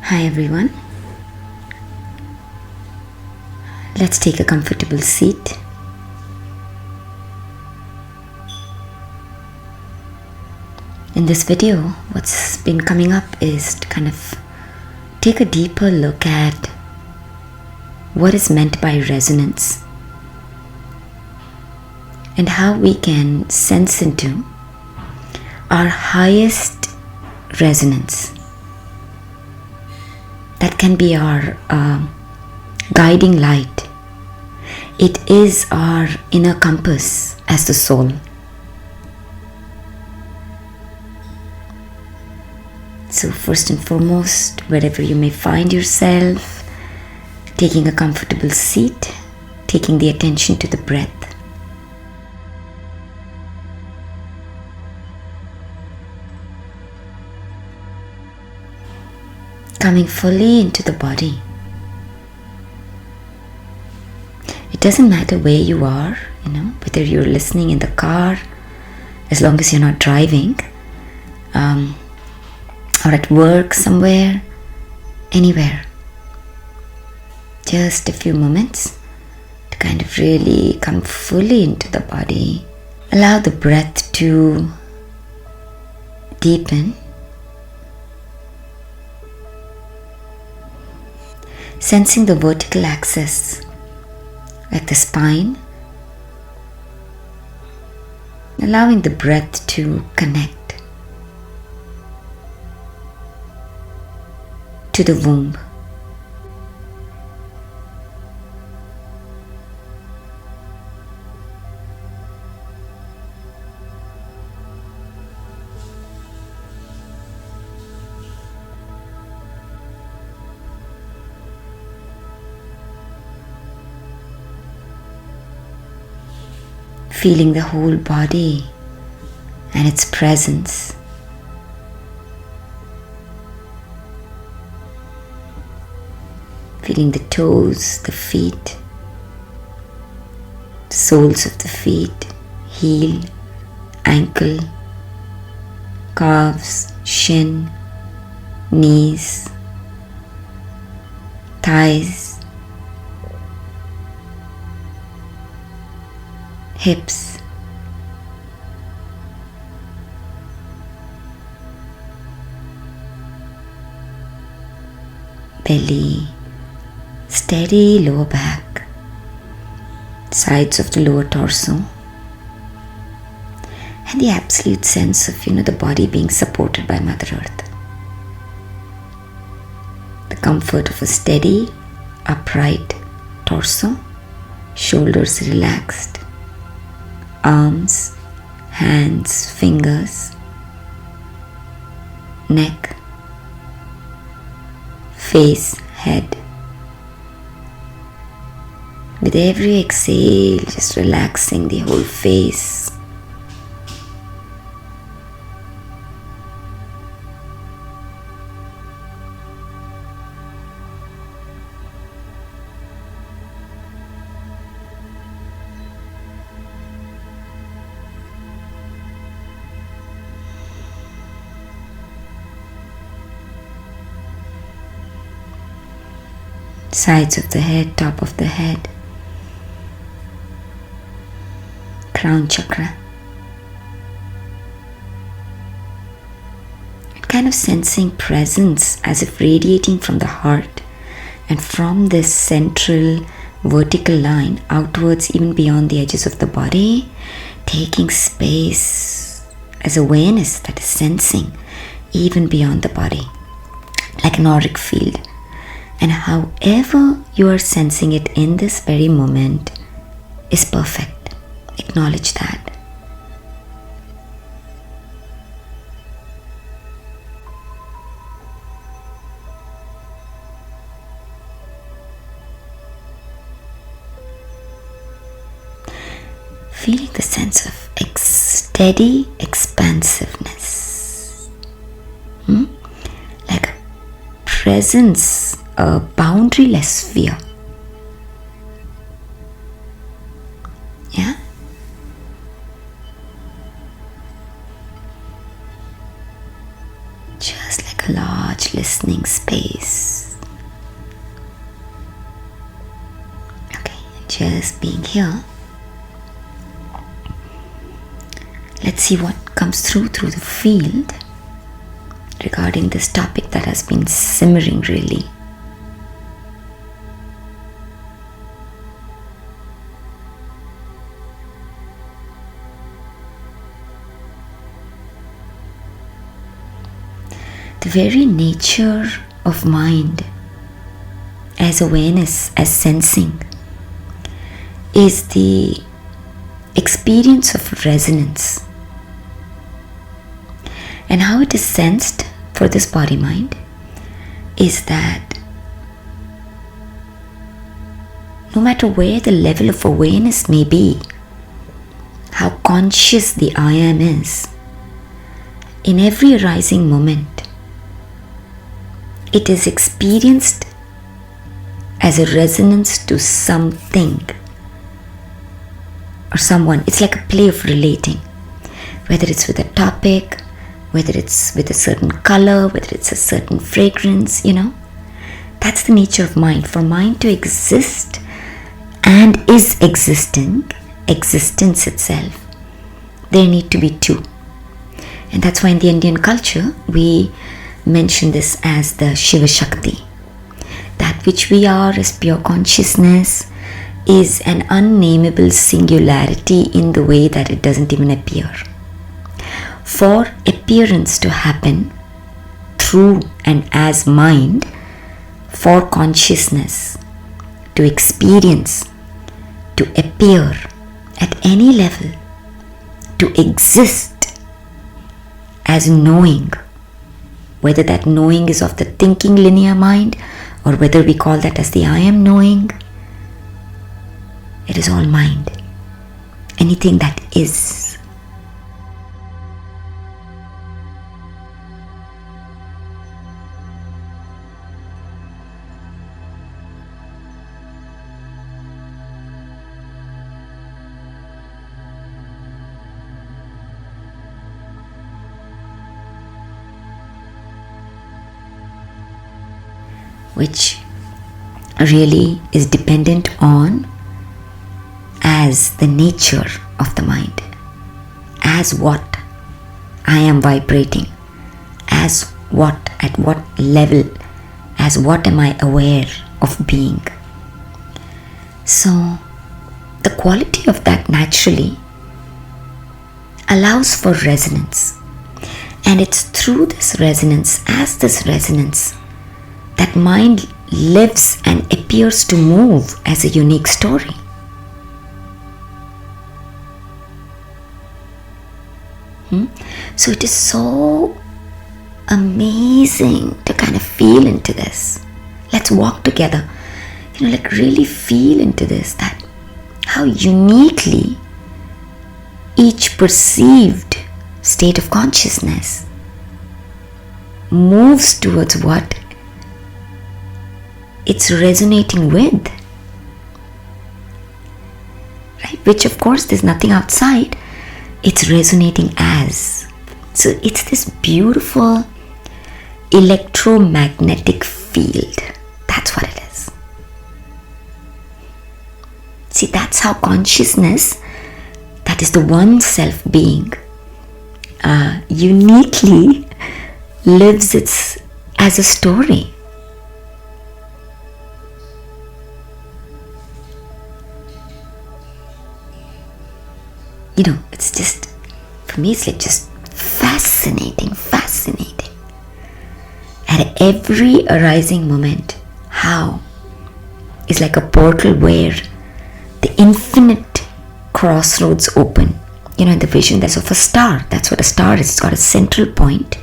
Hi everyone. Let's take a comfortable seat. In this video, what's been coming up is to kind of take a deeper look at what is meant by resonance and how we can sense into our highest resonance. That can be our guiding light. It is our inner compass as the soul. So first and foremost, wherever you may find yourself, taking a comfortable seat, taking the attention to the breath. Coming fully into the body. It doesn't matter where you are, whether you're listening in the car, as long as you're not driving, or at work somewhere, anywhere. Just a few moments to kind of really come fully into the body. Allow the breath to deepen. Sensing the vertical axis, like the spine. Allowing the breath to connect to the womb. Feeling the whole body and its presence. Feeling the toes, the feet, the soles of the feet, heel, ankle, calves, shin, knees, thighs, hips, belly, steady lower back, sides of the lower torso, and the absolute sense of the body being supported by Mother Earth. The comfort of a steady, upright torso, shoulders relaxed, arms, hands, fingers, neck, face, head. With every exhale, just relaxing the whole face. Sides of the head, top of the head, crown chakra. And kind of sensing presence as if radiating from the heart and from this central vertical line outwards, even beyond the edges of the body, taking space as awareness that is sensing even beyond the body, like an auric field. And however you are sensing it in this very moment is perfect. Acknowledge that. Feeling the sense of steady expansiveness. Like a presence, a boundaryless sphere. Yeah? Just like a large listening space. Okay, just being here. Let's see what comes through the field regarding this topic that has been simmering really. The very nature of mind as awareness, as sensing, is the experience of resonance. And how it is sensed for this body mind is that no matter where the level of awareness may be, how conscious the I am is, in every arising moment, it is experienced as a resonance to something or someone. It's like a play of relating, whether it's with a topic, whether it's with a certain color, whether it's a certain fragrance, That's the nature of mind. For mind to exist and is existing, existence itself, there need to be two. And that's why in the Indian culture, we mention this as the Shiva Shakti. That which we are as pure consciousness is an unnameable singularity in the way that it doesn't even appear. For appearance to happen through and as mind, for consciousness to experience, to appear at any level, to exist as knowing, whether that knowing is of the thinking linear mind or whether we call that as the I am knowing, it is all mind. Anything that is. Which really is dependent on as the nature of the mind, as what I am vibrating, as what, at what level, as what am I aware of being. So the quality of that naturally allows for resonance, and it's through this resonance, as this resonance, that mind lives and appears to move as a unique story. So it is so amazing to kind of feel into this. Let's walk together, really feel into this, that how uniquely each perceived state of consciousness moves towards what it's resonating with, right? Which of course there's nothing outside, it's resonating as. So it's this beautiful electromagnetic field. That's what it is. See, that's how consciousness, that is the one self being, uniquely lives as a story. It's just, for me, it's like just fascinating. At every arising moment, how is like a portal where the infinite crossroads open. In the vision, there's of a star. That's what a star is. It's got a central point,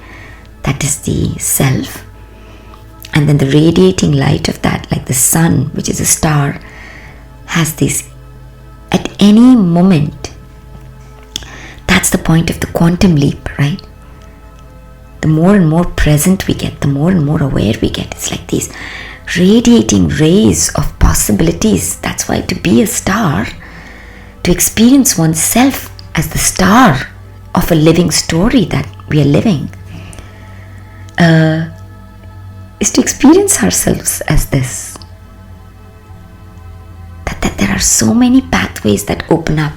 that is the self. And then the radiating light of that, like the sun, which is a star, has this, at any moment, that's the point of the quantum leap, right? The more and more present we get, the more and more aware we get. It's like these radiating rays of possibilities. That's why to be a star, to experience oneself as the star of a living story that we are living, is to experience ourselves as this. That there are so many pathways that open up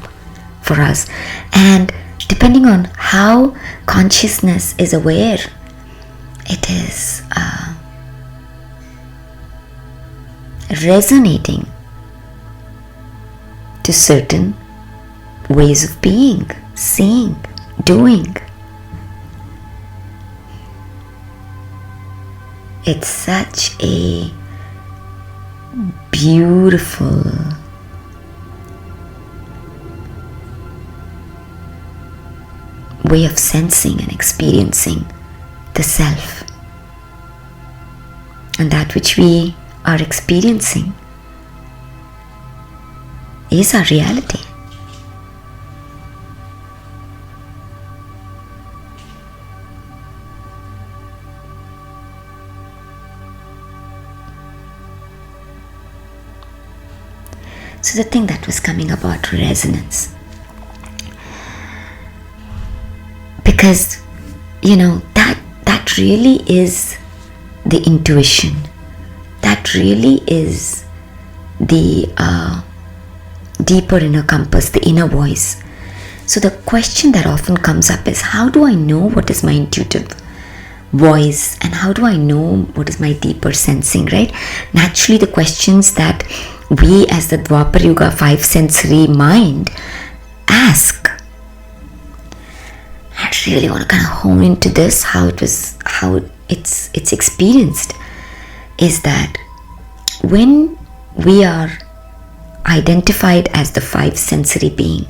for us, and depending on how consciousness is aware, it is resonating to certain ways of being, seeing, doing. It's such a beautiful way of sensing and experiencing the self. And that which we are experiencing is our reality. So the thing that was coming about resonance, because that really is the intuition, that really is the deeper inner compass, the inner voice. So the question that often comes up is, how do I know what is my intuitive voice, and how do I know what is my deeper sensing, right? Naturally, the questions that we as the Dwapar Yuga 5 sensory mind ask. I really want to kind of hone into this, how it's experienced, is that when we are identified as the 5 sensory being,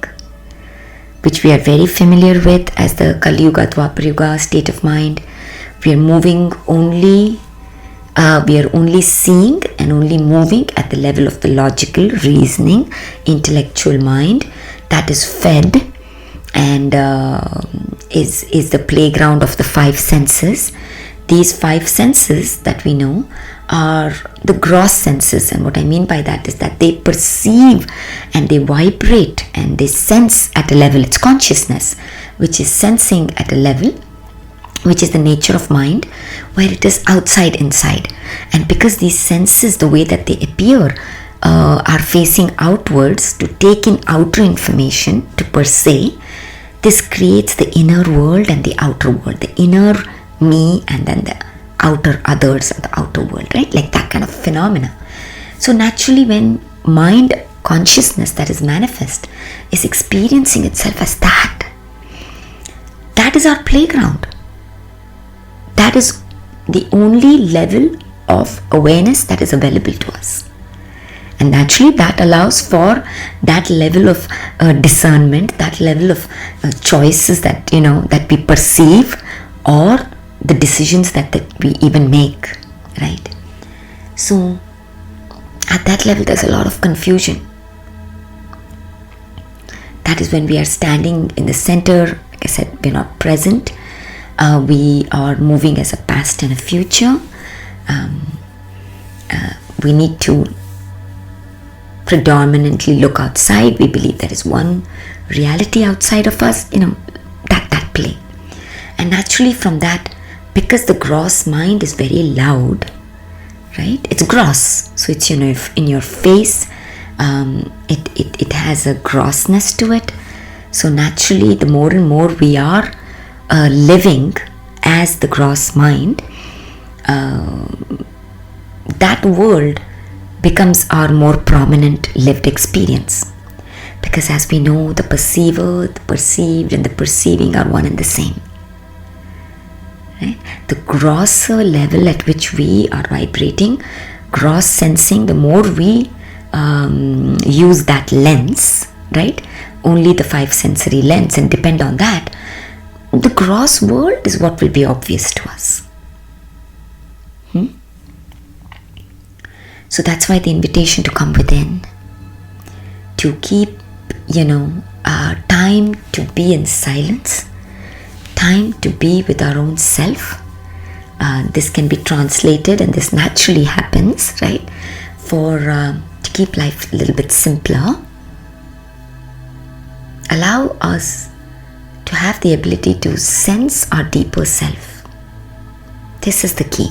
which we are very familiar with as the Kali Yuga, Dwapar Yuga state of mind, we are moving only, we are only seeing and only moving at the level of the logical, reasoning, intellectual mind that is fed and is the playground of the 5 senses. These 5 senses that we know are the gross senses, and what I mean by that is that they perceive and they vibrate and they sense at a level. It's consciousness which is sensing at a level which is the nature of mind, where it is outside inside. And because these senses, the way that they appear, are facing outwards to take in outer information, to per se, this creates the inner world and the outer world, the inner me and then the outer others and the outer world, right? Like that kind of phenomena. So naturally, when mind consciousness that is manifest is experiencing itself as that is our playground. That is the only level of awareness that is available to us. And naturally, that allows for that level of discernment, that level of choices that that we perceive, or the decisions that we even make, right? So at that level, there's a lot of confusion. That is when we are standing in the center. Like I said, we're not present. We are moving as a past and a future. We need to predominantly look outside. We believe there is one reality outside of us, that play. And naturally from that, because the gross mind is very loud, right? It's gross. So it's, in your face, it has a grossness to it. So naturally, the more and more we are living as the gross mind, that world becomes our more prominent lived experience. Because as we know, the perceiver, the perceived, and the perceiving are one and the same. Right? The grosser level at which we are vibrating, gross sensing, the more we use that lens, right? Only the 5 sensory lens, and depend on that, the gross world is what will be obvious to us. So that's why the invitation to come within, to keep, time to be in silence, time to be with our own self. This can be translated, and this naturally happens, right? To keep life a little bit simpler, allow us to have the ability to sense our deeper self. This is the key.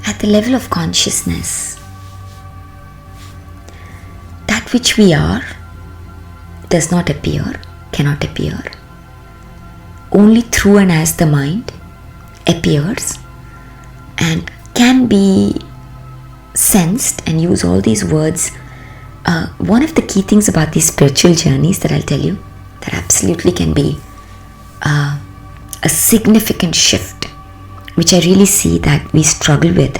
At the level of consciousness, that which we are does not appear, cannot appear. Only through and as the mind appears and can be sensed, and use all these words. One of the key things about these spiritual journeys that I'll tell you, that absolutely can be a significant shift, which I really see that we struggle with,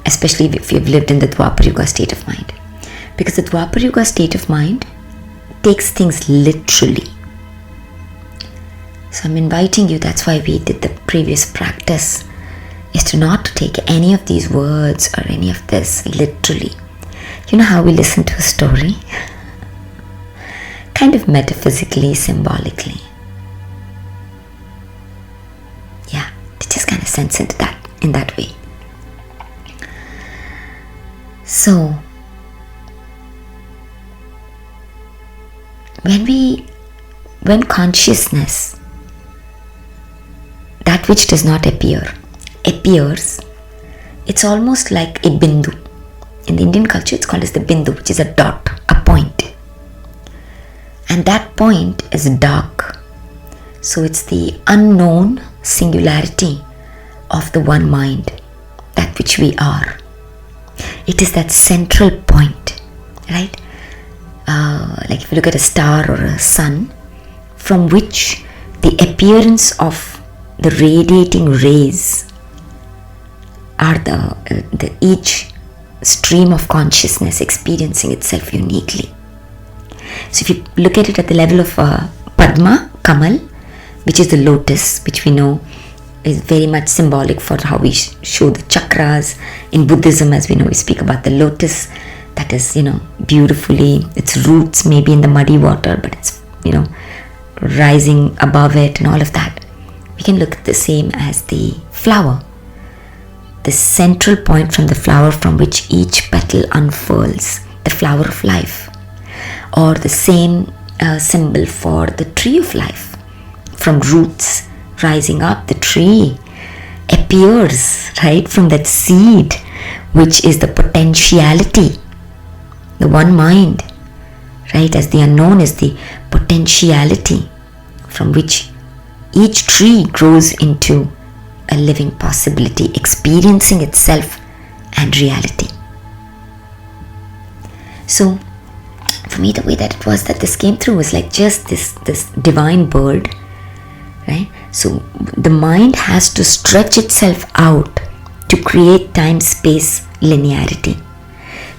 especially if you've lived in the Dwapar Yuga state of mind. Because the Dwapar Yuga state of mind takes things literally. So I'm inviting you, that's why we did the previous practice, is to not take any of these words or any of this literally. You know how we listen to a story? Kind of metaphysically, symbolically. Yeah, to just kind of sense into that in that way. So, when consciousness, that which does not appear, appears, it's almost like a bindu. In the Indian culture, it's called as the bindu, which is a dot, a point. And that point is dark. So it's the unknown singularity of the one mind, that which we are. It is that central point, right? Like if you look at a star or a sun, from which the appearance of the radiating rays are the each stream of consciousness experiencing itself uniquely. So if you look at it at the level of Padma, Kamal, which is the lotus, which we know is very much symbolic for how we show the chakras. In Buddhism, as we know, we speak about the lotus that is, beautifully, its roots may be in the muddy water, but it's, rising above it and all of that. We can look at the same as the flower, the central point from the flower from which each petal unfurls, the flower of life, or the same symbol for the tree of life. From roots rising up, the tree appears, right, from that seed, which is the potentiality, the one mind, right, as the unknown is the potentiality from which each tree grows into a living possibility, experiencing itself and reality. So, for me, the way that it was that this came through was like just this divine bird, right? So, the mind has to stretch itself out to create time-space linearity.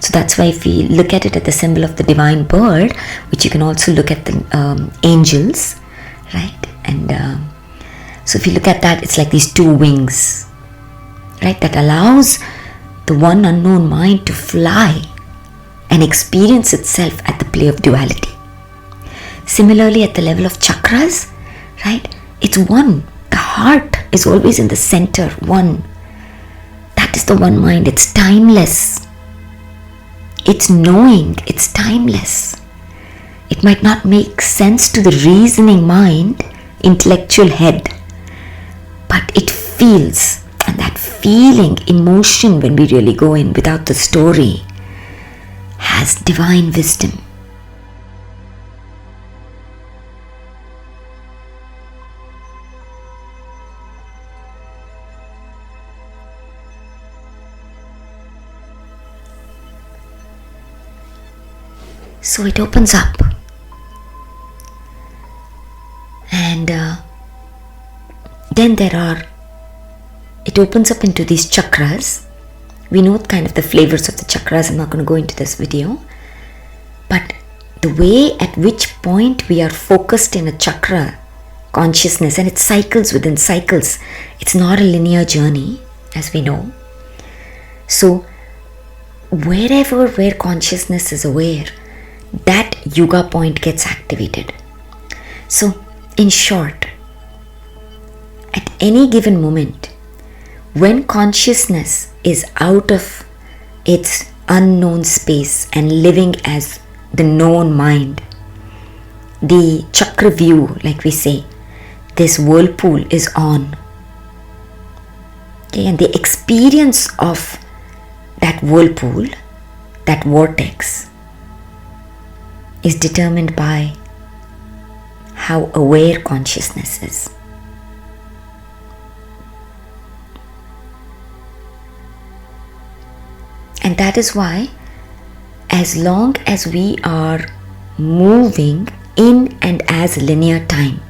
So that's why if we look at it at the symbol of the divine bird, which you can also look at the angels, right? And so if you look at that, it's like these two wings, right? That allows the one unknown mind to fly and experience itself at the play of duality. Similarly, at the level of chakras, right? It's one. The heart is always in the center, one. That is the one mind. It's timeless. It's knowing. It's timeless. It might not make sense to the reasoning mind, intellectual head, but it feels, and that feeling, emotion, when we really go in without the story, has divine wisdom. So it opens up, and then it opens up into these chakras. We know kind of the flavors of the chakras. I'm not going to go into this video, but the way at which point we are focused in a chakra consciousness, and it cycles within cycles. It's not a linear journey, as we know. So where consciousness is aware, that yuga point gets activated. So in short, at any given moment, when consciousness is out of its unknown space and living as the known mind. The chakra view, like we say, this whirlpool is on. Okay, and the experience of that whirlpool, that vortex, is determined by how aware consciousness is. And that is why, as long as we are moving in and as linear time,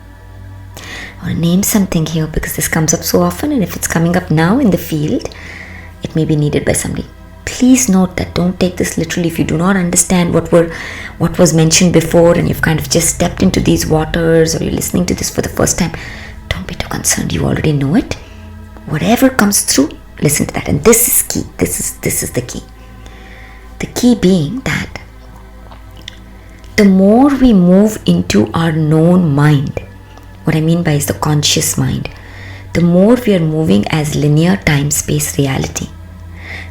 I want to name something here because this comes up so often, and if it's coming up now in the field, it may be needed by somebody. Please note that, don't take this literally. If you do not understand what was mentioned before and you've kind of just stepped into these waters, or you're listening to this for the first time, don't be too concerned. You already know it. Whatever comes through, listen to that. And this is key. This is the key. The key being that the more we move into our known mind, what I mean by is the conscious mind, the more we are moving as linear time-space reality,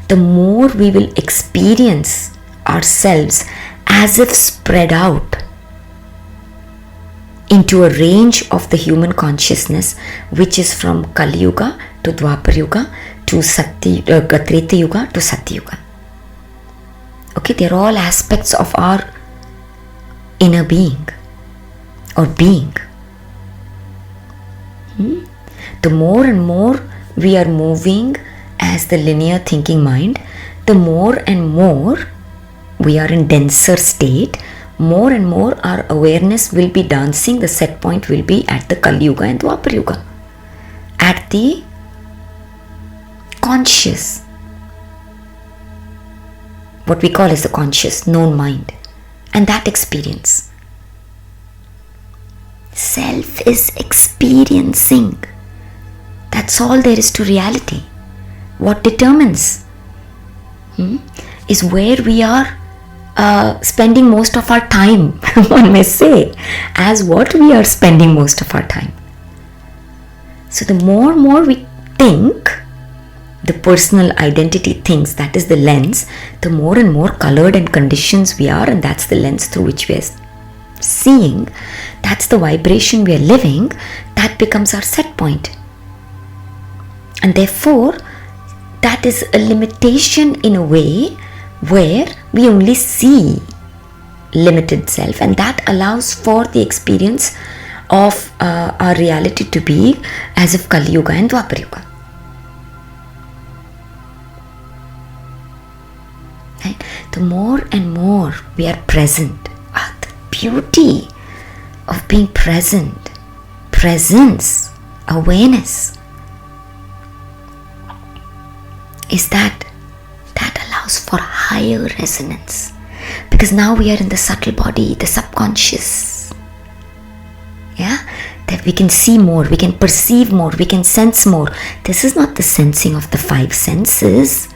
the more we will experience ourselves as if spread out into a range of the human consciousness, which is from Kali Yuga to Dwapar Yuga to Treta Yuga to Satya Yuga. Okay, they're all aspects of our inner being or being. The more and more we are moving as the linear thinking mind, the more and more we are in denser state, more and more our awareness will be dancing. The set point will be at the Kali Yuga and Dwapar Yuga, at the conscious, what we call as the conscious known mind, and that experience. Self is experiencing. That's all there is to reality. What determines is where we are spending most of our time, one may say, as what we are spending most of our time. So the more and more we think, the personal identity thinks, that is the lens, the more and more colored and conditions we are, and that's the lens through which we are seeing. That's the vibration we are living. That becomes our set point. And therefore, that is a limitation in a way where we only see limited self, and that allows for the experience of our reality to be as if Kali Yuga and Dwapar Yuga. Right? The more and more we are present, the beauty of being present, presence, awareness, is that allows for higher resonance, because now we are in the subtle body, the subconscious. That we can see more, we can perceive more, we can sense more. This is not the sensing of the five senses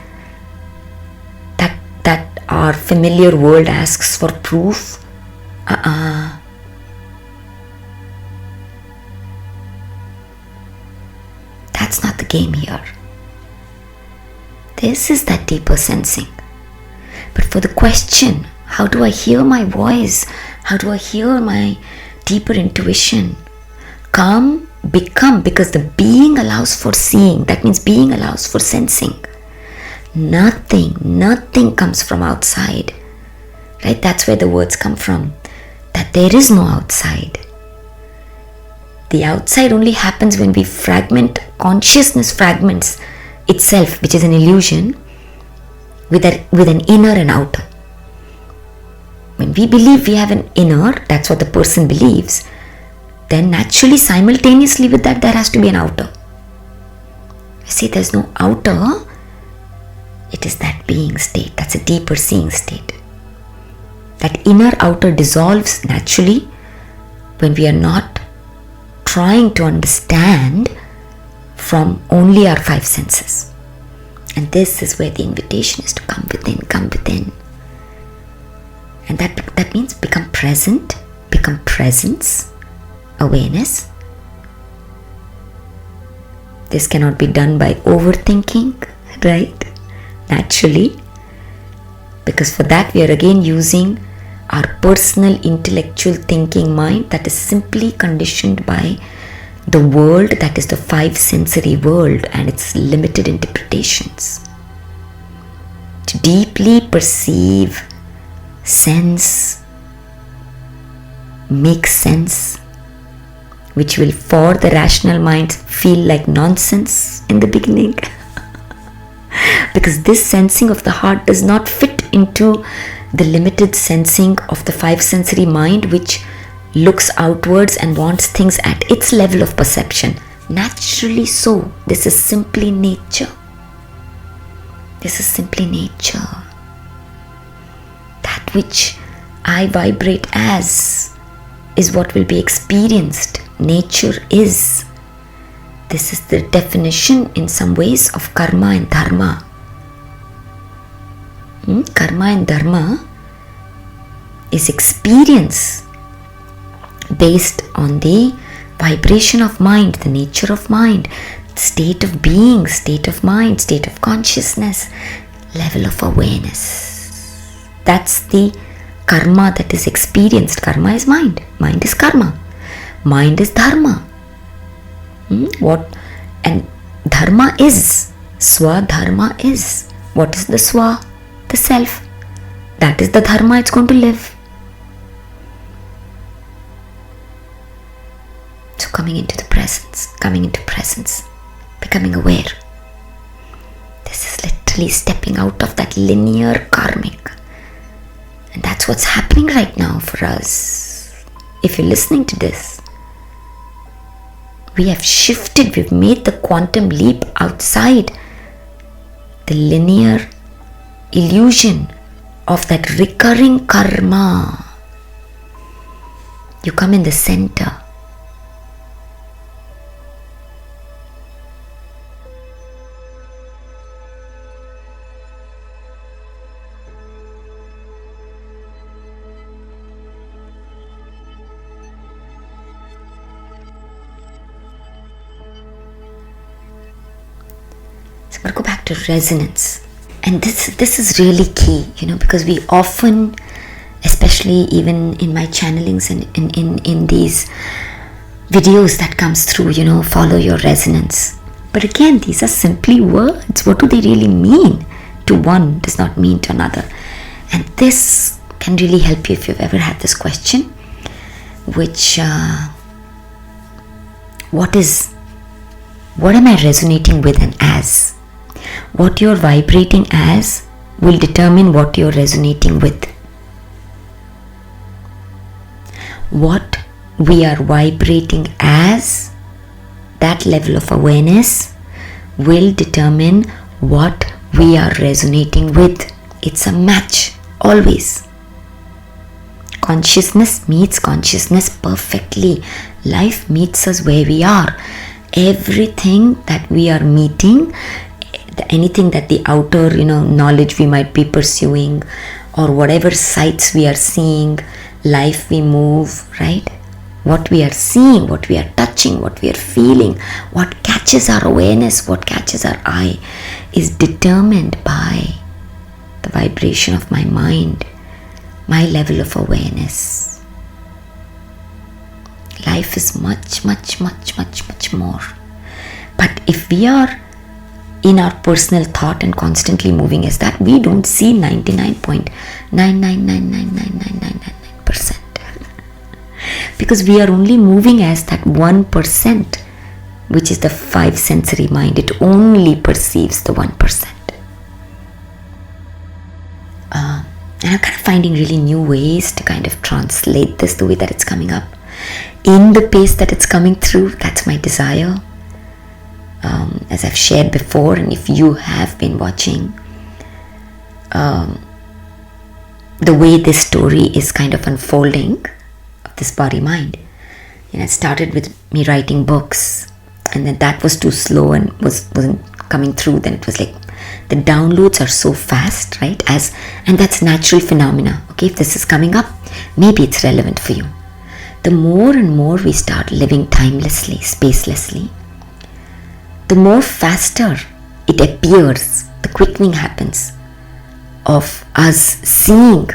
that our familiar world asks for proof. That's not the game here. This is that deeper sensing. But for the question, how do I hear my voice? How do I hear my deeper intuition? Come, become, because the being allows for seeing. That means being allows for sensing. Nothing comes from outside. Right? That's where the words come from. That there is no outside. The outside only happens when we fragment, consciousness fragments itself, which is an illusion, with an inner and outer. When we believe we have an inner, that's what the person believes, then naturally, simultaneously with that, there has to be an outer. You see, there's no outer, it is that being state, that's a deeper seeing state. That inner outer dissolves naturally when we are not trying to understand from only our five senses. And this is where the invitation is to come within. And that means become present, become presence, awareness. This cannot be done by overthinking, right? Naturally. Because for that we are again using our personal intellectual thinking mind that is simply conditioned by the world, that is the five sensory world and its limited interpretations. To deeply perceive, sense, make sense, which will for the rational mind feel like nonsense in the beginning. Because this sensing of the heart does not fit into the limited sensing of the five sensory mind, which looks outwards and wants things at its level of perception. Naturally so. This is simply nature. This is simply nature. That which I vibrate as is what will be experienced. Nature is. This is the definition in some ways of karma and dharma. Karma and dharma is experience based on the vibration of mind, the nature of mind, state of being, state of mind, state of consciousness, level of awareness. That's the karma that is experienced. Karma is mind. Mind is karma. Mind is dharma. What? And dharma is. Swadharma is. What is the swa? The self. That is the dharma it's going to live. So coming into presence, becoming aware. This is literally stepping out of that linear karmic. And that's what's happening right now for us. If you're listening to this, we have shifted, we've made the quantum leap outside the linear illusion of that recurring karma. You come in the center. So we'll go back to resonance. And this is really key, because we often, especially even in my channelings and in these videos that comes through, follow your resonance. But again, these are simply words. What do they really mean? To one does not mean to another. And this can really help you if you've ever had this question, which, what am I resonating with and as? What you're vibrating as will determine what you're resonating with. What we are vibrating as, that level of awareness, will determine what we are resonating with. It's a match, always. Consciousness meets consciousness perfectly. Life meets us where we are. Everything that we are meeting, anything that the outer knowledge we might be pursuing, or whatever sights we are seeing, life we move, right? What we are seeing, what we are touching, what we are feeling, what catches our awareness, what catches our eye, is determined by the vibration of my mind, my level of awareness. Life is much, much, much, much, much more. But if we are in our personal thought and constantly moving as that, we don't see 99.9999999% because we are only moving as that 1%, which is the five sensory mind. It only perceives the 1%. And I'm kind of finding really new ways to kind of translate this the way that it's coming up in the pace that it's coming through. That's my desire. As I've shared before, and if you have been watching, the way this story is kind of unfolding of this body mind, it started with me writing books, and then that was too slow and wasn't coming through. Then it was like the downloads are so fast, right? And that's natural phenomena. Okay, if this is coming up, maybe it's relevant for you. The more and more we start living timelessly, spacelessly, the more faster it appears, the quickening happens of us seeing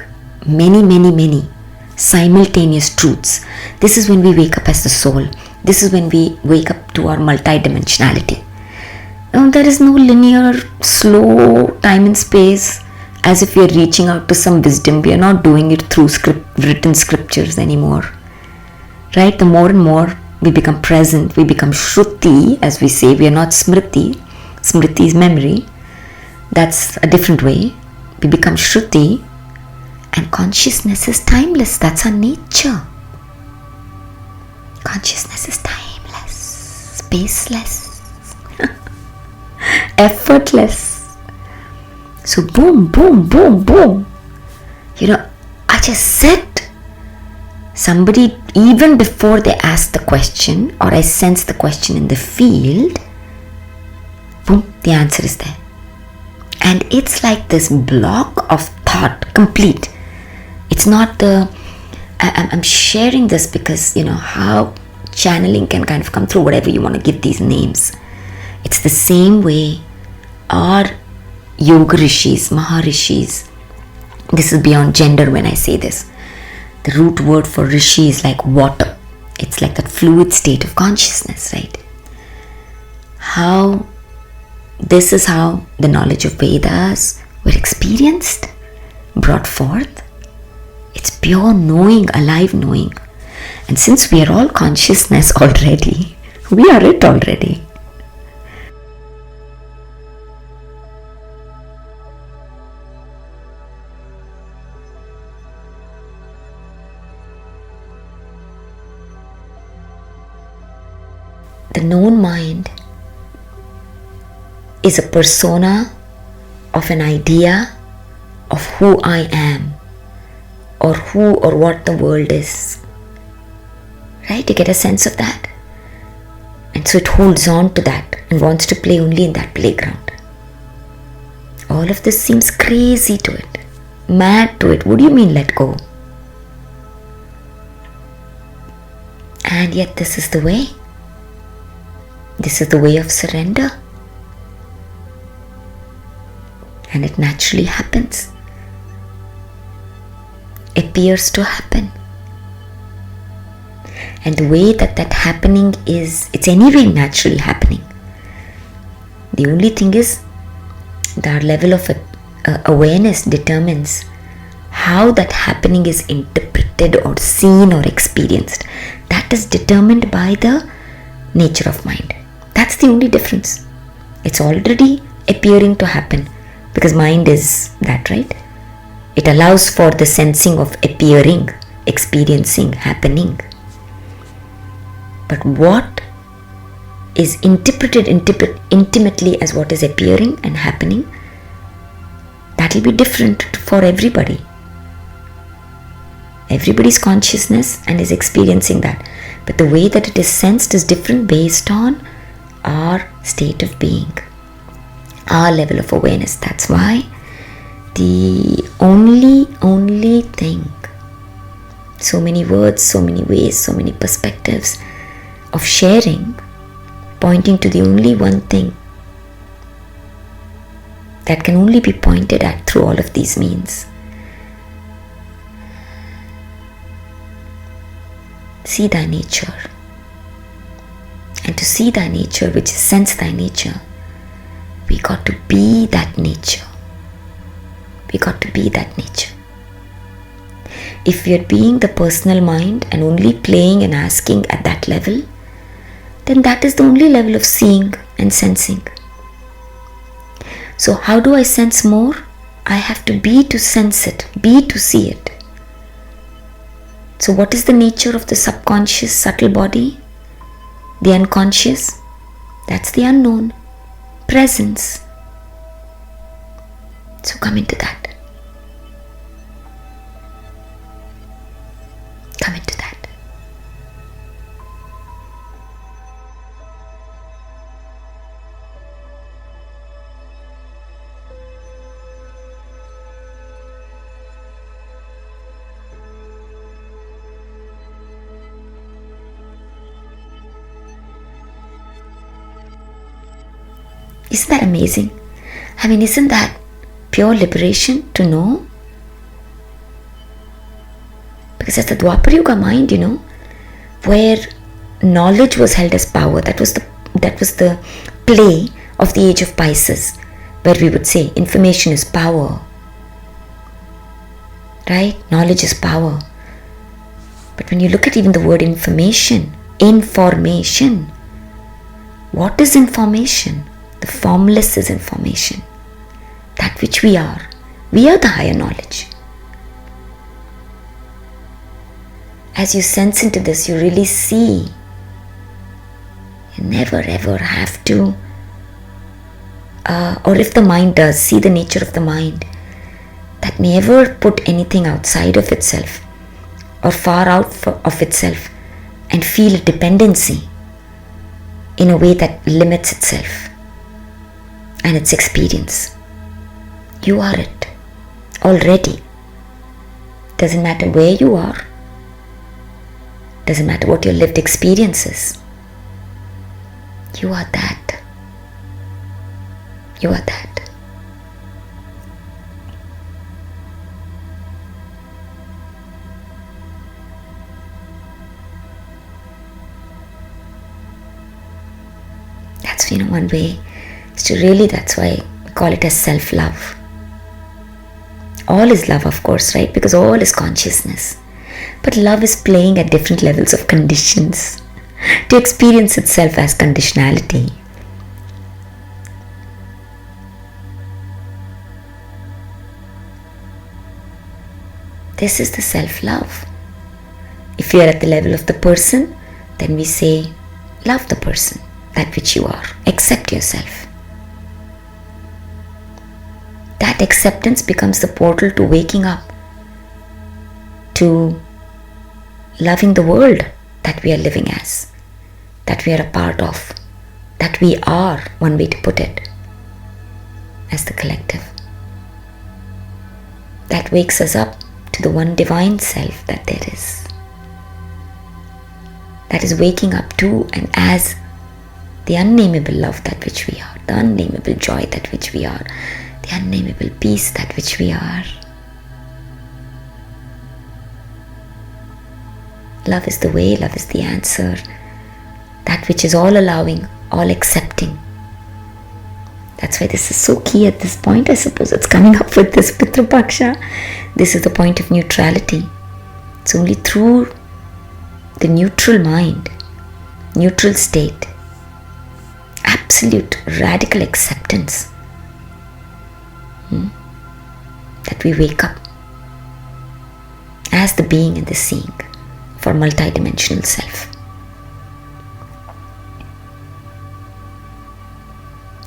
many simultaneous truths. This is when we wake up as the soul. This is when we wake up to our multidimensionality. Now, there is no linear, slow time and space as if we are reaching out to some wisdom. We are not doing it through written scriptures anymore. Right? The more and more we become present, we become Shruti, as we say. We are not Smriti. Smriti is memory. That's a different way. We become Shruti, and consciousness is timeless. That's our nature. Consciousness is timeless, spaceless, effortless. So boom, boom, boom, boom. I just said, somebody, even before they ask the question, or I sense the question in the field, boom, the answer is there. And it's like this block of thought, complete. It's not I'm sharing this because, how channeling can kind of come through, whatever you want to give these names. It's the same way our yoga rishis, maharishis, this is beyond gender when I say this. The root word for rishi is like water. It's like that fluid state of consciousness, right? This is how the knowledge of Vedas were experienced, brought forth. It's pure knowing, alive knowing. And since we are all consciousness already, we are it already. The known mind is a persona of an idea of who I am, or who or what the world is. Right? You get a sense of that? And so it holds on to that and wants to play only in that playground. All of this seems crazy to it, mad to it. What do you mean let go? And yet this is the way. This is the way of surrender. And it naturally happens. Appears to happen. And the way that happening is, it's anyway naturally happening. The only thing is, our level of awareness determines how that happening is interpreted or seen or experienced. That is determined by the nature of mind. That's the only difference. It's already appearing to happen because mind is that, right? It allows for the sensing of appearing, experiencing, happening. But what is interpreted intimately as what is appearing and happening, that will be different for everybody. Everybody's consciousness and is experiencing that. But the way that it is sensed is different based on our state of being, our level of awareness. That's why the only thing, so many words, so many ways, so many perspectives of sharing, pointing to the only one thing that can only be pointed at through all of these means. See thy nature. And to see thy nature, which is sense thy nature, we got to be that nature. We got to be that nature. If we are being the personal mind and only playing and asking at that level, then that is the only level of seeing and sensing. So how do I sense more? I have to be to sense it, be to see it. So what is the nature of the subconscious subtle body? The unconscious? That's the unknown. Presence. So come into that. Come into that. Isn't that amazing? I mean, isn't that pure liberation to know? Because that's the Dwapara Yuga mind, where knowledge was held as power. That was the play of the age of Pisces, where we would say information is power. Right? Knowledge is power. But when you look at even the word information, what is information? The formless is information. That which we are. We are the higher knowledge. As you sense into this, you really see. You never ever have to, or if the mind does, see the nature of the mind that never put anything outside of itself or far out of itself and feel a dependency in a way that limits itself and its experience. You are it already. Doesn't matter where you are. Doesn't matter what your lived experience is. You are that. You are that. That's one way. That's why we call it as self-love. All is love, of course, right? Because all is consciousness. But love is playing at different levels of conditions to experience itself as conditionality. This is the self-love. If you are at the level of the person, then we say, love the person, that which you are. Accept yourself. That acceptance becomes the portal to waking up, to loving the world that we are living as, that we are a part of, that we are, one way to put it, as the collective. That wakes us up to the one divine self that there is. That is waking up to and as the unnameable love that which we are, the unnameable joy that which we are, the unnameable peace that which we are. Love is the way, love is the answer. That which is all allowing, all accepting. That's why this is so key at this point. I suppose it's coming up with this Pitru Paksha. This is the point of neutrality. It's only through the neutral mind, neutral state, absolute radical acceptance, that we wake up as the being and the seeing for multidimensional self.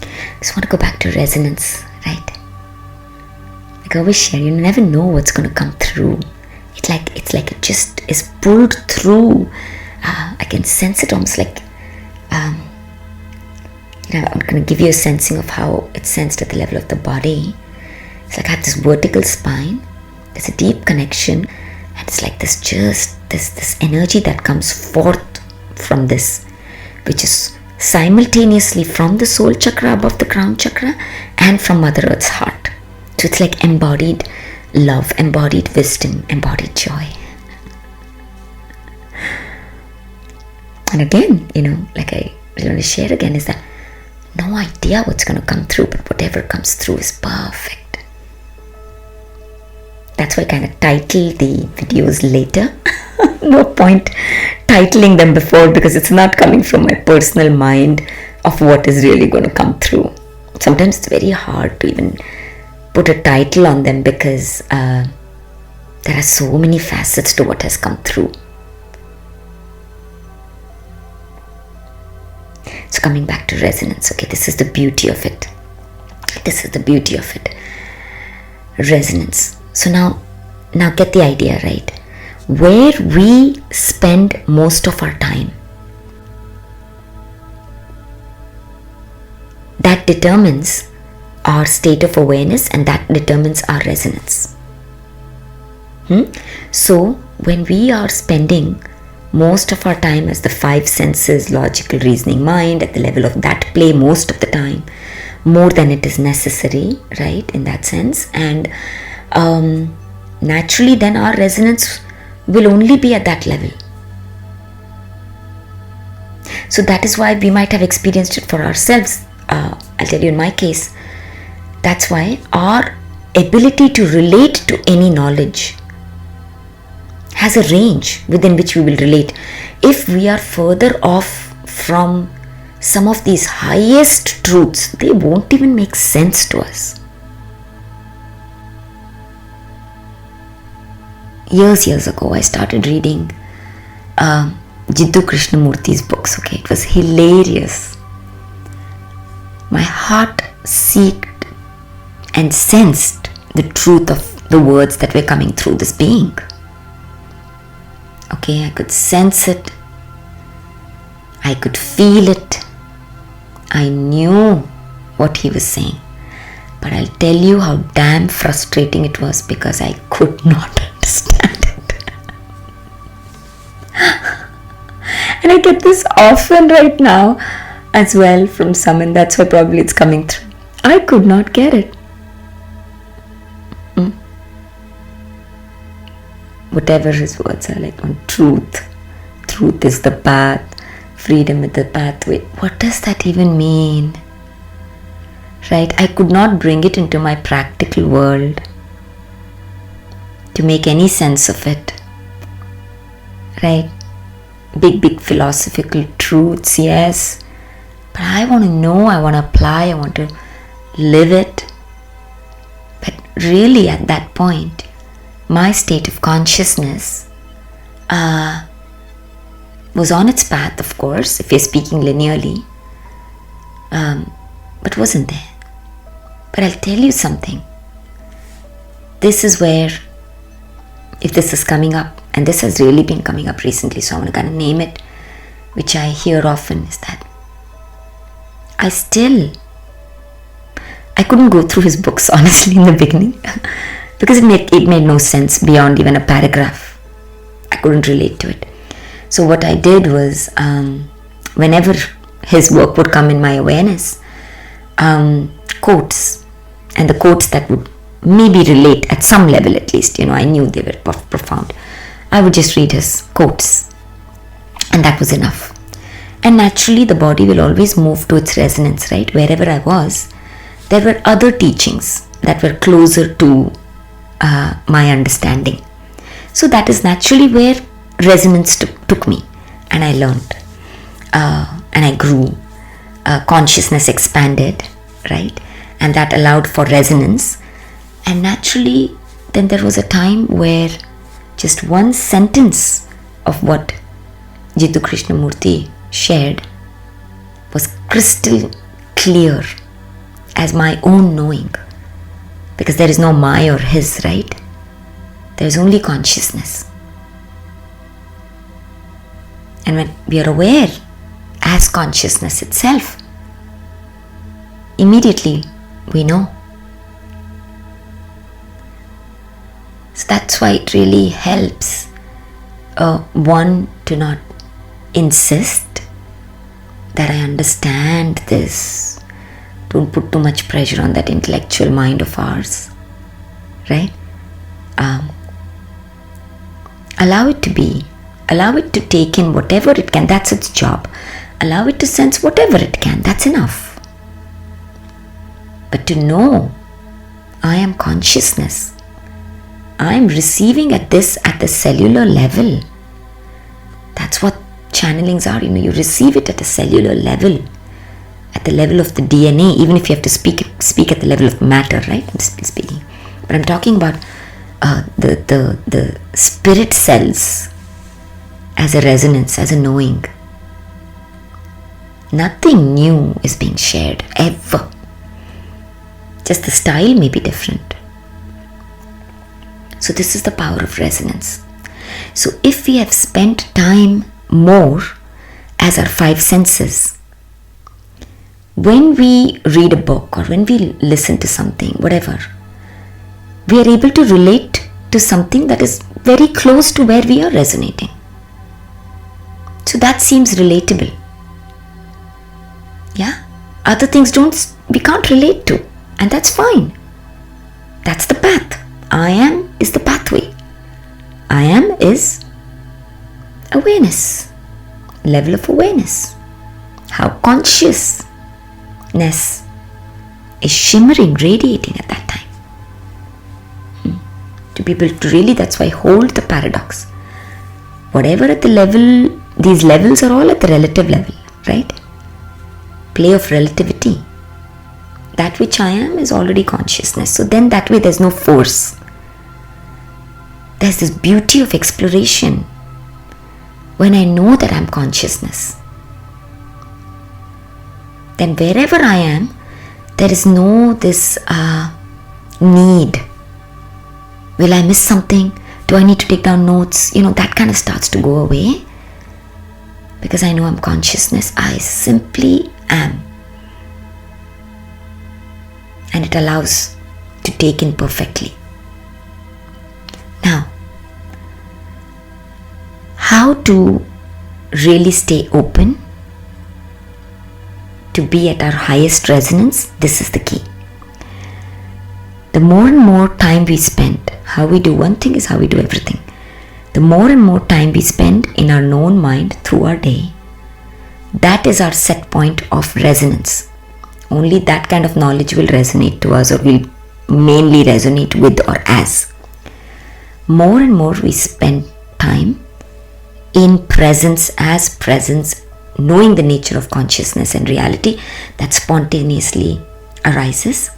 I just want to go back to resonance, right? Like I always share, you never know what's going to come through. It's like it just is pulled through. I can sense it almost like, I'm going to give you a sensing of how it's sensed at the level of the body. It's like I have this vertical spine. There's a deep connection, and it's like this energy that comes forth from this, which is simultaneously from the soul chakra above the crown chakra and from Mother Earth's heart. So it's like embodied love, embodied wisdom, embodied joy. And again, like I really want to share again, is that no idea what's going to come through, but whatever comes through is perfect. That's why I kind of title the videos later. No point titling them before, because it's not coming from my personal mind of what is really going to come through. Sometimes it's very hard to even put a title on them, because there are so many facets to what has come through. So coming back to resonance, okay, this is the beauty of it. This is the beauty of it. Resonance. So now get the idea, right? Where we spend most of our time, that determines our state of awareness, and that determines our resonance. So when we are spending most of our time as the five senses, logical reasoning mind, at the level of that play most of the time, more than it is necessary, right, in that sense. And naturally then our resonance will only be at that level. So that is why we might have experienced it for ourselves. I'll tell you in my case, that's why our ability to relate to any knowledge has a range within which we will relate. If we are further off from some of these highest truths, they won't even make sense to us. Years ago, I started reading Jiddu Krishnamurti's books. Okay, it was hilarious. My heart seeked and sensed the truth of the words that were coming through this being. Okay, I could sense it. I could feel it. I knew what he was saying. But I'll tell you how damn frustrating it was, because I could not understand it. And I get this often right now as well from someone. That's why probably it's coming through. I could not get it. Whatever his words are like on truth. Truth is the path. Freedom is the pathway. What does that even mean? Right? I could not bring it into my practical world to make any sense of it. Right? Big philosophical truths, yes. But I want to know, I want to apply, I want to live it. But really at that point, my state of consciousness was on its path, of course, if you're speaking linearly, but wasn't there. But I'll tell you something. This is where, if this is coming up, and this has really been coming up recently, so I'm going to kind of name it, which I hear often, is that I couldn't go through his books honestly in the beginning because it made no sense beyond even a paragraph. I couldn't relate to it. So what I did was, whenever his work would come in my awareness, quotes, and the quotes that would maybe relate at some level at least, I knew they were profound. I would just read his quotes, and that was enough. And naturally the body will always move to its resonance, right? Wherever I was, there were other teachings that were closer to my understanding. So that is naturally where resonance took me, and I learned, and I grew. Consciousness expanded, right? And that allowed for resonance. And naturally, then there was a time where just one sentence of what Jiddu Krishnamurti shared was crystal clear as my own knowing, because there is no my or his, right? There is only consciousness. And when we are aware as consciousness itself, immediately we know. So that's why it really helps one to not insist that I understand this. Don't put too much pressure on that intellectual mind of ours, right? Allow it to be. Allow it to take in whatever it can. That's its job. Allow it to sense whatever it can. That's enough. But to know, I am consciousness. I am receiving at the cellular level. That's what channelings are. You receive it at a cellular level, at the level of the DNA. Even if you have to speak at the level of matter, right? I'm speaking, but I'm talking about the spirit cells as a resonance, as a knowing. Nothing new is being shared ever. Just the style may be different. So this is the power of resonance. So if we have spent time more as our five senses, when we read a book or when we listen to something, whatever, we are able to relate to something that is very close to where we are resonating. So that seems relatable. Yeah? Other things don't we can't relate to, and that's fine. That's the path. I am is the pathway. I am is awareness, level of awareness. How consciousness is shimmering, radiating at that time. To be able to really, that's why hold the paradox. Whatever at the level, these levels are all at the relative level, right? Play of relativity. That which I am is already consciousness. So then that way there's no force. There's this beauty of exploration when I know that I'm consciousness. Then wherever I am, there is no this need. Will I miss something? Do I need to take down notes? That kind of starts to go away. Because I know I'm consciousness. I simply am. And it allows to take in perfectly. Now, how to really stay open to be at our highest resonance? This is the key. The more and more time we spend, how we do one thing is how we do everything. The more and more time we spend in our known mind through our day, that is our set point of resonance. Only that kind of knowledge will resonate to us, or will mainly resonate with or as. More and more we spend time in presence, as presence, knowing the nature of consciousness and reality that spontaneously arises.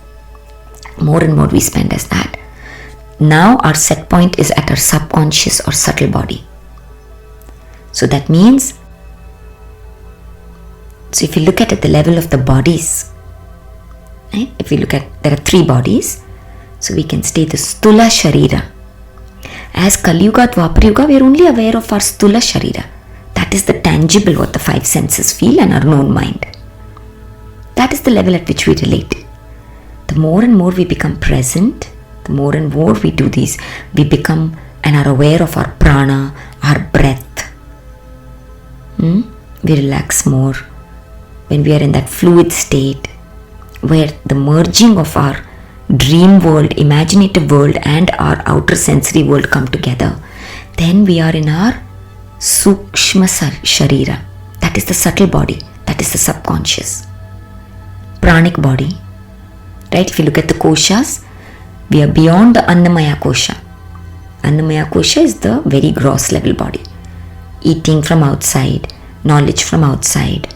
More and more we spend as that. Now our set point is at our subconscious or subtle body. So that means, so if you look at the level of the bodies, right? If we look at, there are 3 bodies. So we can stay the Stula Sharira. As Kali Yuga, Dwapar Yuga, we are only aware of our Stula Sharira. That is the tangible, what the 5 senses feel, and our known mind. That is the level at which we relate. The more and more we become present, the more and more we do these, we become and are aware of our prana, our breath. We relax more when we are in that fluid state where the merging of our dream world, imaginative world and our outer sensory world come together. Then we are in our Sukshma Sharira. That is the subtle body. That is the subconscious. Pranic body. Right? If you look at the koshas, we are beyond the Annamaya Kosha. Annamaya Kosha is the very gross level body. Eating from outside, knowledge from outside.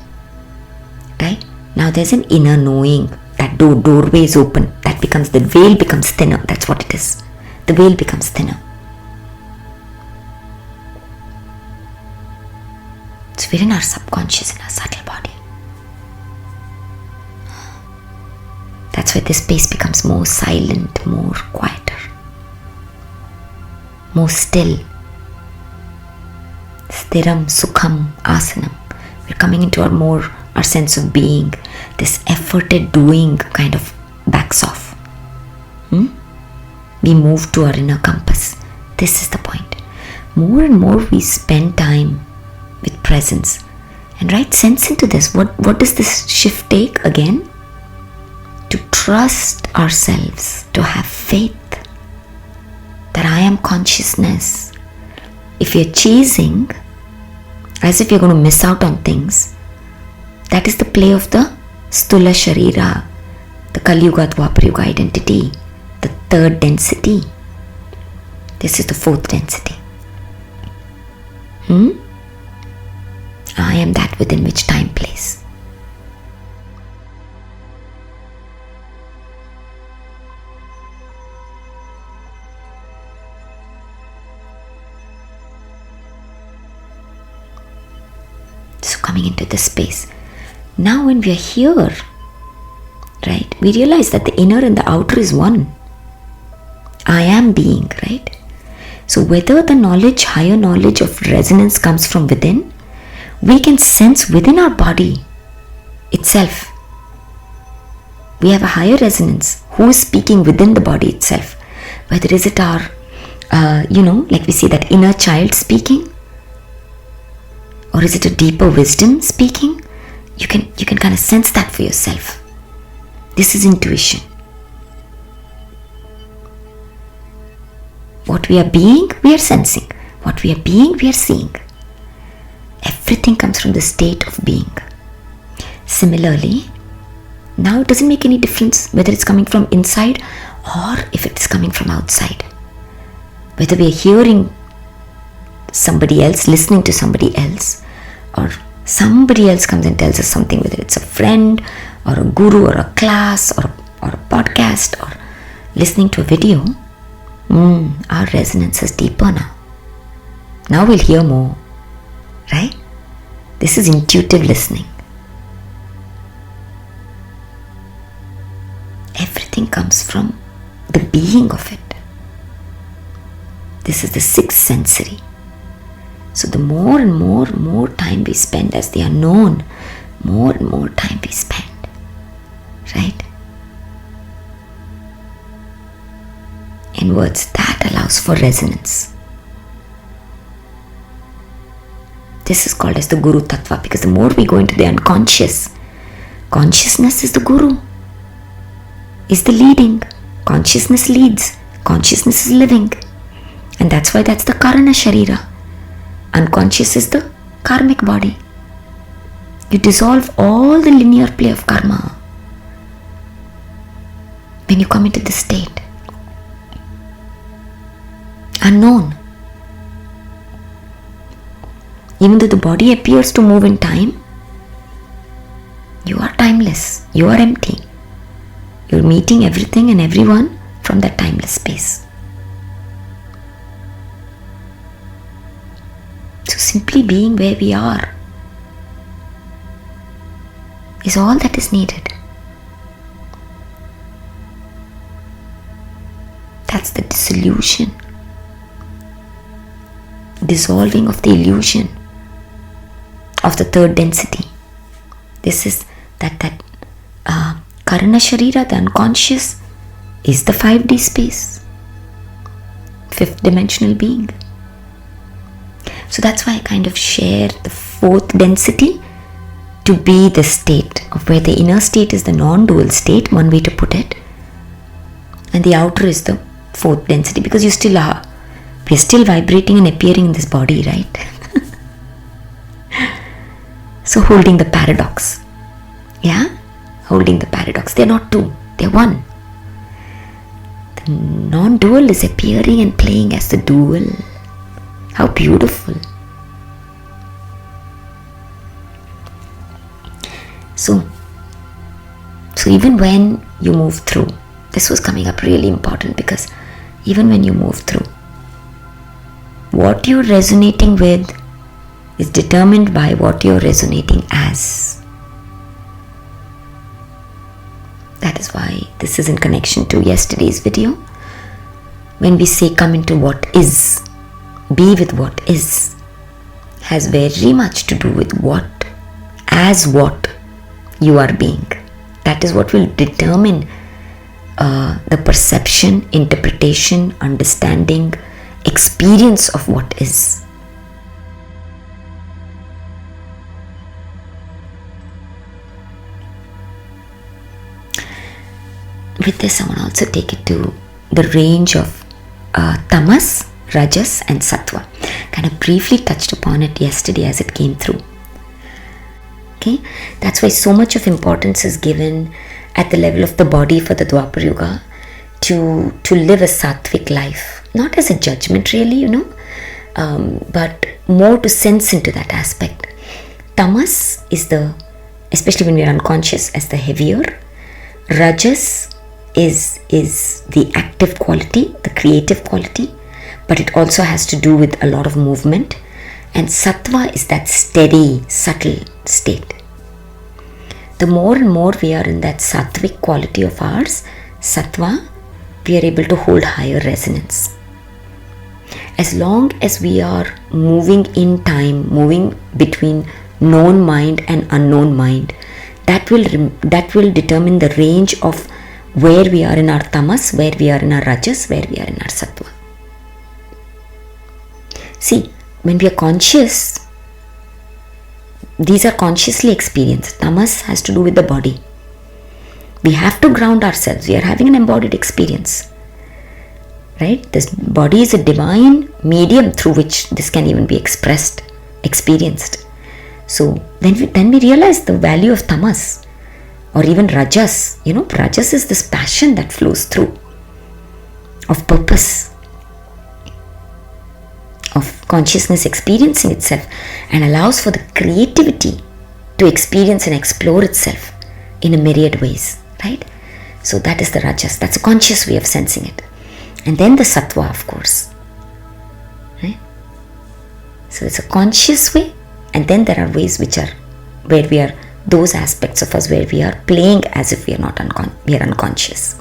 Right? Now there's an inner knowing. That doorway is open. That becomes, the veil becomes thinner. That's what it is. The veil becomes thinner. So we're in our subconscious, in our subtle body. That's why this space becomes more silent, more quieter, more still. Sthiram, Sukham, Asanam. We're coming into our sense of being. This efforted doing kind of backs off. We move to our inner compass. This is the point. More and more we spend time with presence. And right, sense into this. What does this shift take again? To trust ourselves, to have faith that I am consciousness. If you're chasing, as if you're going to miss out on things, that is the play of the Stula Sharira, the Kali Yuga, Dwapar Yuga identity, the 3rd density. This is the 4th density. I am that within which time plays. So coming into this space. Now when we are here, right, we realize that the inner and the outer is one. I am being, right? So whether the knowledge, higher knowledge of resonance comes from within, we can sense within our body itself. We have a higher resonance. Who is speaking within the body itself? Whether is it our, like we say, that inner child speaking? Or is it a deeper wisdom speaking? You can kind of sense that for yourself. This is intuition. What we are being, we are sensing. What we are being, we are seeing. Everything comes from the state of being. Similarly, now it doesn't make any difference whether it's coming from inside or if it is coming from outside. Whether we are hearing somebody else, listening to somebody else, or somebody else comes and tells us something, whether it's a friend or a guru or a class or a podcast or listening to a video, our resonance is deeper now. Now we'll hear more, right? This is intuitive listening. Everything comes from the being of it. This is the sixth sensory. So the more and more time we spend as the unknown, more and more time we spend, right? In words, that allows for resonance. This is called as the Guru Tattva, because the more we go into the unconscious, consciousness is the Guru, is the leading. Consciousness leads, consciousness is living. And that's why that's the Karana Sharira. Unconscious is the karmic body. You dissolve all the linear play of karma when you come into this state. Unknown. Even though the body appears to move in time, you are timeless. You are empty. You're meeting everything and everyone from that timeless space. So simply being where we are is all that is needed. That's the dissolution. Dissolving of the illusion of the third density. This is that Karana Sharira, the unconscious, is the 5D space, fifth dimensional being. So that's why I kind of share the fourth density to be the state of where the inner state is the non-dual state, one way to put it, and the outer is the fourth density, because you still are. We are still vibrating and appearing in this body, right? So holding the paradox. Yeah? Holding the paradox. They're not two, they're one. The non-dual is appearing and playing as the dual. How beautiful. So even when you move through, this was coming up really important, because even when you move through, what you're resonating with is determined by what you're resonating as. That is why this is in connection to yesterday's video. When we say come into what is, be with what is, has very much to do with what you are being. That is what will determine the perception, interpretation, understanding, experience of what is. With this, I want to also take it to the range of tamas, rajas and sattva. Kind of briefly touched upon it yesterday as it came through. Okay, that's why so much of importance is given at the level of the body for the Dwapar Yuga to live a sattvic life. Not as a judgment really, but more to sense into that aspect. Tamas is especially when we are unconscious, as the heavier. Rajas is the active quality, the creative quality, but it also has to do with a lot of movement. And sattva is that steady, subtle state. The more and more we are in that sattvic quality of ours, sattva, we are able to hold higher resonance. As long as we are moving in time, moving between known mind and unknown mind, that will determine the range of where we are in our tamas, where we are in our rajas, where we are in our sattva. See, when we are conscious, these are consciously experienced. Tamas has to do with the body. We have to ground ourselves. We are having an embodied experience. Right? This body is a divine medium through which this can even be expressed, experienced. So then we realize the value of tamas or even rajas. Rajas is this passion that flows through, of purpose, of consciousness experiencing itself, and allows for the creativity to experience and explore itself in a myriad ways, right? So that is the rajas. That's a conscious way of sensing it. And then the sattva, of course, right? So it's a conscious way, and then there are ways where we are, those aspects of us where we are playing as if we are we are unconscious.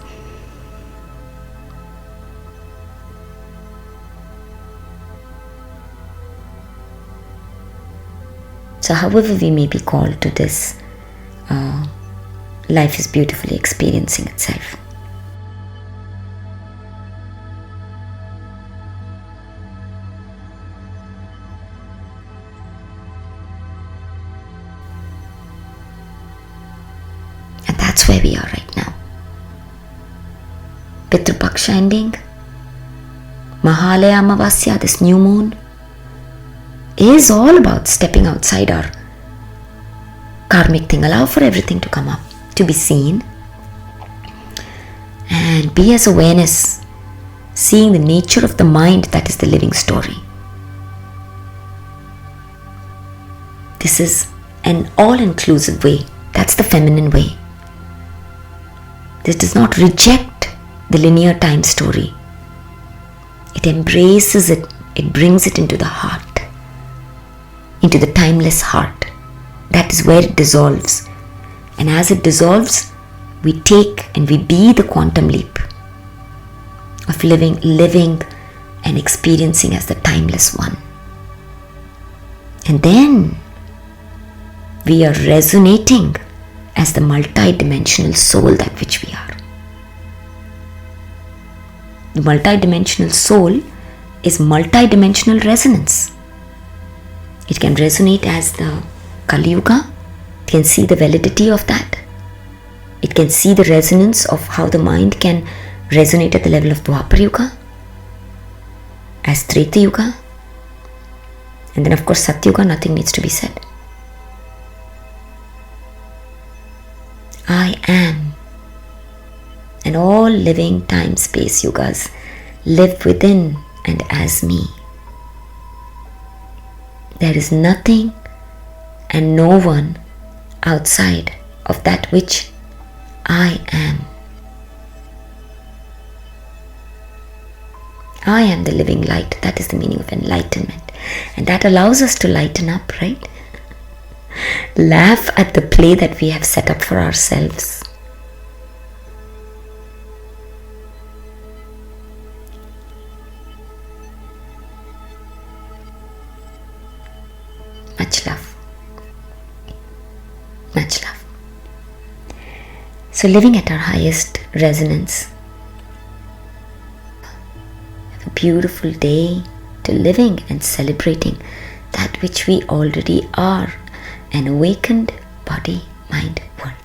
So however we may be called to this, life is beautifully experiencing itself. And that's where we are right now. Pitru Paksha ending, Mahalaya Amavasya, this new moon, is all about stepping outside our karmic thing. Allow for everything to come up, to be seen, and be as awareness, seeing the nature of the mind that is the living story. This is an all-inclusive way. That's the feminine way. This does not reject the linear time story. It embraces it. It brings it into the heart, into the timeless heart. That is where it dissolves. And as it dissolves, we take and we be the quantum leap of living and experiencing as the timeless one. And then we are resonating as the multi-dimensional soul that which we are. The multi-dimensional soul is multi-dimensional resonance. It can resonate as the Kali Yuga. It can see the validity of that. It can see the resonance of how the mind can resonate at the level of Dwapar Yuga, as Treta Yuga, and then of course Satya Yuga, nothing needs to be said. I am, and all living time space yugas live within and as me. There is nothing and no one outside of that which I am. I am the living light. That is the meaning of enlightenment. And that allows us to lighten up, right? Laugh at the play that we have set up for ourselves. Much love. Much love. So living at our highest resonance. Have a beautiful day to living and celebrating that which we already are, an awakened body, mind, world.